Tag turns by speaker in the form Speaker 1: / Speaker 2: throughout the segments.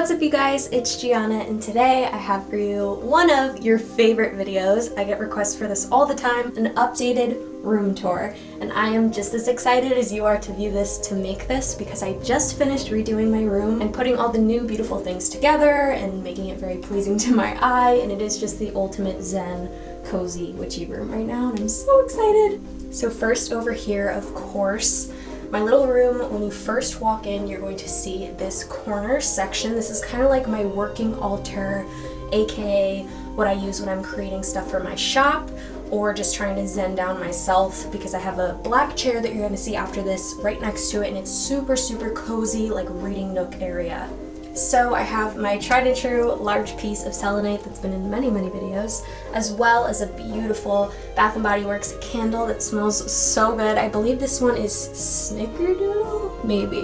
Speaker 1: What's up you guys, it's Gianna, and today I have for you one of your favorite videos. I get requests for this all the time, an updated room tour, and I am just as excited as you are to view this, to make this, because I just finished redoing my room and putting all the new beautiful things together and making it very pleasing to my eye, and it is just the ultimate zen, cozy, witchy room right now, and I'm so excited. So first over here, of course, my little room. When you first walk in, you're going to see this corner section. This is kind of like my working altar, aka what I use when I'm creating stuff for my shop or just trying to zen down myself, because I have a black chair that you're going to see after this right next to it, and it's super cozy, like reading nook area. So I have my tried and true large piece of selenite that's been in many videos, as well as a beautiful Bath & Body Works candle that smells so good. I believe this one is Snickerdoodle? Maybe.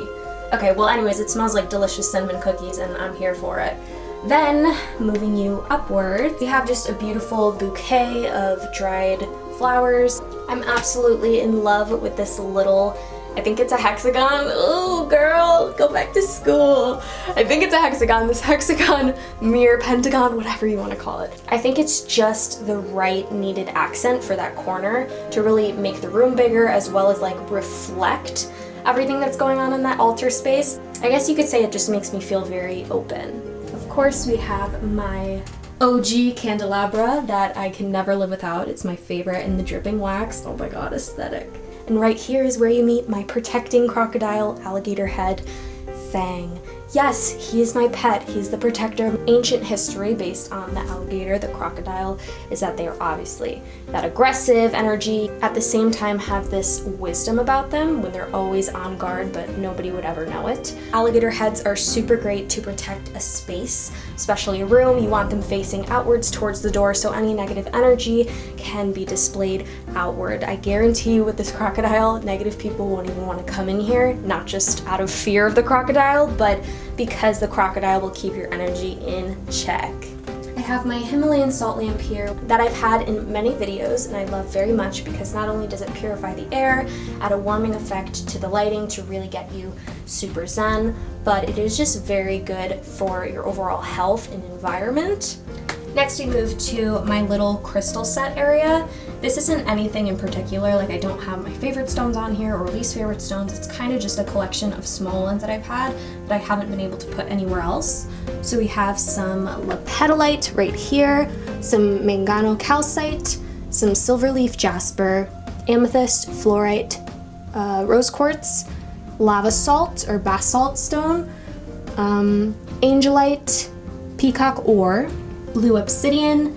Speaker 1: Okay, well anyways, it smells like delicious cinnamon cookies and I'm here for it. Then, moving you upward, we have just a beautiful bouquet of dried flowers. I'm absolutely in love with this little, I think it's a hexagon. Oh girl, go back to school. I think it's a hexagon, this hexagon, mirror, pentagon, whatever you want to call it. I think it's just the right needed accent for that corner to really make the room bigger, as well as like reflect everything that's going on in that altar space. I guess you could say it just makes me feel very open. Of course, we have my OG candelabra that I can never live without. It's my favorite, in the dripping wax. Oh my god, aesthetic. And right here is where you meet my protecting crocodile, Alligator Head, Fang. Yes, he is my pet. He's the protector of ancient history based on the alligator. The crocodile is that they are obviously that aggressive energy, at the same time have this wisdom about them when they're always on guard, but nobody would ever know it. Alligator heads are super great to protect a space, especially a room. You want them facing outwards towards the door, so any negative energy can be displayed outward. I guarantee you with this crocodile, negative people won't even want to come in here, not just out of fear of the crocodile, but because the crocodile will keep your energy in check. I have my Himalayan salt lamp here that I've had in many videos and I love very much, because not only does it purify the air, add a warming effect to the lighting to really get you super zen, but it is just very good for your overall health and environment. Next we move to my little crystal set area. This isn't anything in particular, like I don't have my favorite stones on here or least favorite stones. It's kind of just a collection of small ones that I've had that I haven't been able to put anywhere else. So we have some lepidolite right here, some mangano calcite, some silver leaf jasper, amethyst, fluorite, rose quartz, lava salt or basalt stone, angelite, peacock ore, blue obsidian,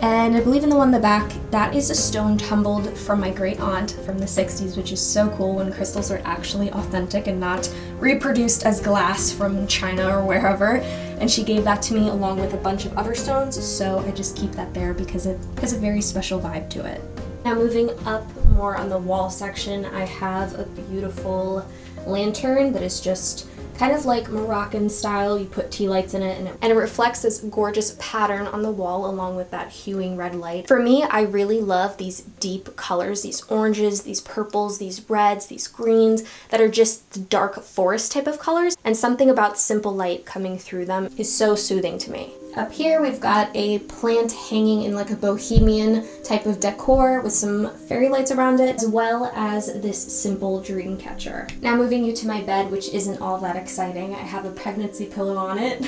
Speaker 1: and I believe in the one in the back, that is a stone tumbled from my great aunt from the 60s, which is so cool when crystals are actually authentic and not reproduced as glass from China or wherever. And she gave that to me along with a bunch of other stones, so I just keep that there because it has a very special vibe to it. Now moving up more on the wall section, I have a beautiful lantern that is just kind of like Moroccan style. You put tea lights in it and it reflects this gorgeous pattern on the wall along with that hueing red light. For me, I really love these deep colors, these oranges, these purples, these reds, these greens that are just the dark forest type of colors, and something about simple light coming through them is so soothing to me. Up here we've got a plant hanging in like a bohemian type of decor with some fairy lights around it, as well as this simple dream catcher. Now moving you to my bed, which isn't all that exciting. I have a pregnancy pillow on it,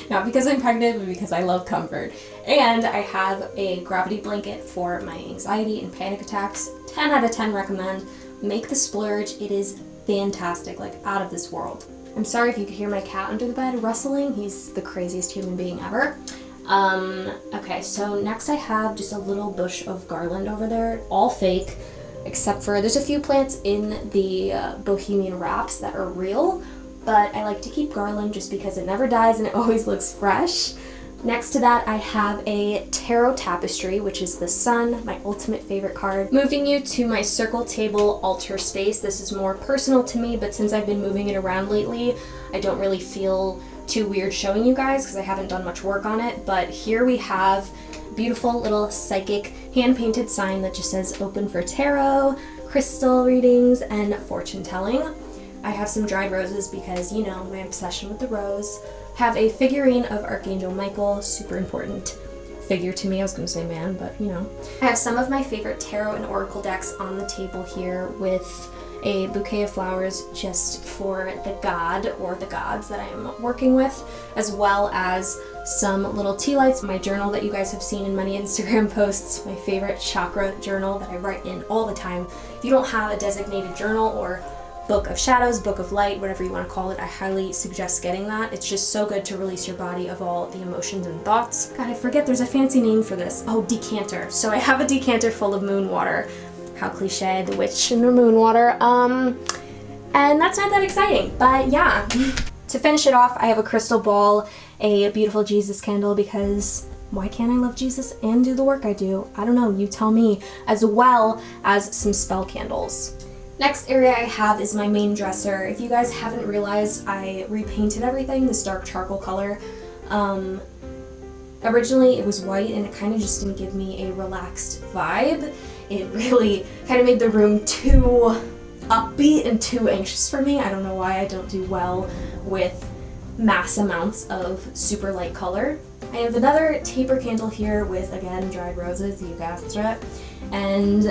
Speaker 1: not because I'm pregnant, but because I love comfort. And I have a gravity blanket for my anxiety and panic attacks. 10 out of 10 recommend. Make the splurge, it is fantastic, like out of this world. I'm sorry if you could hear my cat under the bed rustling. He's the craziest human being ever. Okay, so next I have just a little bush of garland over there, all fake, except for there's a few plants in the bohemian wraps that are real, but I like to keep garland just because it never dies and it always looks fresh. Next to that, I have a tarot tapestry, which is the sun, my ultimate favorite card. Moving you to my circle table altar space. This is more personal to me, but since I've been moving it around lately, I don't really feel too weird showing you guys because I haven't done much work on it. But here we have a beautiful little psychic hand-painted sign that just says open for tarot, crystal readings, and fortune telling. I have some dried roses because, you know, my obsession with the rose. Have a figurine of Archangel Michael, super important figure to me. I was going to say man, but you know. I have some of my favorite tarot and oracle decks on the table here with a bouquet of flowers just for the god or the gods that I'm working with, as well as some little tea lights, my journal that you guys have seen in many Instagram posts, my favorite chakra journal that I write in all the time. If you don't have a designated journal or book of shadows, book of light, whatever you want to call it, I highly suggest getting that. It's just so good to release your body of all the emotions and thoughts. God, I forget there's a fancy name for this. Oh, decanter. So I have a decanter full of moon water. How cliche, the witch and her moon water. And that's not that exciting, but yeah. To finish it off, I have a crystal ball, a beautiful Jesus candle, because why can't I love Jesus and do the work I do? I don't know, you tell me. As well as some spell candles. Next area I have is my main dresser. If you guys haven't realized, I repainted everything this dark charcoal color. Originally it was white and it kind of just didn't give me a relaxed vibe. It really kind of made the room too upbeat and too anxious for me. I don't know why I don't do well with mass amounts of super light color. I have another taper candle here with, again, dried roses, you guessed it, and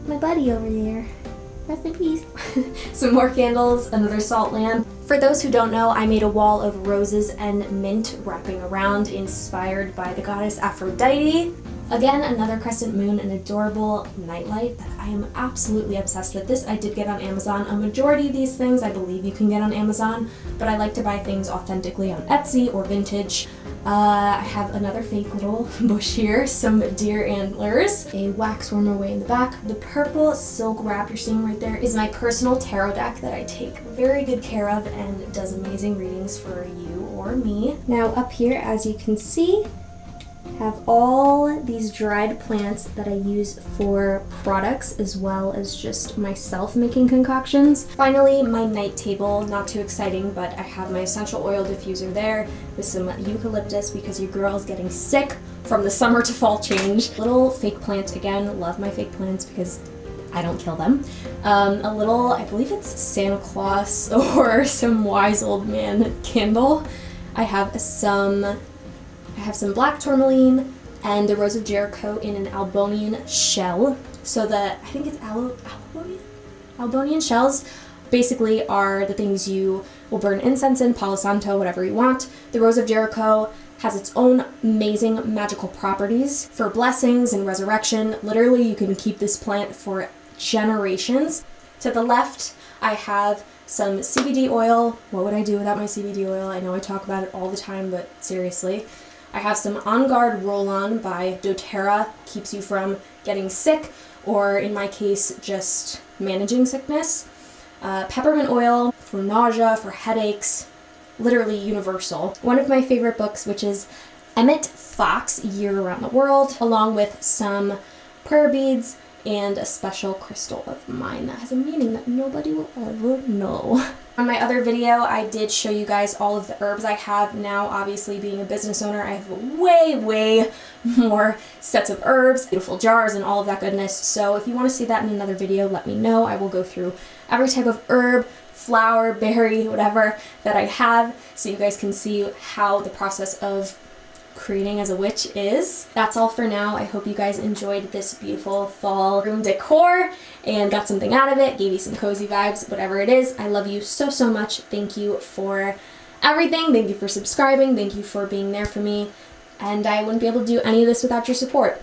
Speaker 1: my buddy over there. Rest in peace. Some more candles, another salt lamp. For those who don't know, I made a wall of roses and mint wrapping around, inspired by the goddess Aphrodite. Again, another crescent moon, an adorable nightlight that I am absolutely obsessed with. This I did get on Amazon. A majority of these things I believe you can get on Amazon, but I like to buy things authentically on Etsy or vintage. I have another fake little bush here, some deer antlers, a wax warmer way in the back. The purple silk wrap you're seeing right there is my personal tarot deck that I take very good care of and does amazing readings for you or me. Now up here, as you can see, have all these dried plants that I use for products as well as just myself making concoctions. Finally, my night table, not too exciting, but I have my essential oil diffuser there with some eucalyptus because your girl is getting sick from the summer to fall change. Little fake plant, again, love my fake plants because I don't kill them. A little, I believe it's Santa Claus or some wise old man candle. I have some black tourmaline and the Rose of Jericho in an Albonian shell. So I think it's Albonian shells basically are the things you will burn incense in, Palo Santo, whatever you want. The Rose of Jericho has its own amazing magical properties for blessings and resurrection. Literally, you can keep this plant for generations. To the left, I have some CBD oil. What would I do without my CBD oil? I know I talk about it all the time, but seriously. I have some On Guard Roll-On by doTERRA, keeps you from getting sick, or in my case, just managing sickness. Peppermint oil for nausea, for headaches, literally universal. One of my favorite books, which is Emmett Fox, Year Around the World, along with some prayer beads and a special crystal of mine that has a meaning that nobody will ever know. On my other video, I did show you guys all of the herbs I have. Now, obviously, being a business owner, I have way more sets of herbs, beautiful jars, and all of that goodness. So if you want to see that in another video, let me know. I will go through every type of herb, flower, berry, whatever that I have, so you guys can see how the process of creating as a witch is. That's all for now. I hope you guys enjoyed this beautiful fall room decor and got something out of it, gave you some cozy vibes, whatever it is. I love you so much. Thank you for everything. Thank you for subscribing. Thank you for being there for me. And I wouldn't be able to do any of this without your support.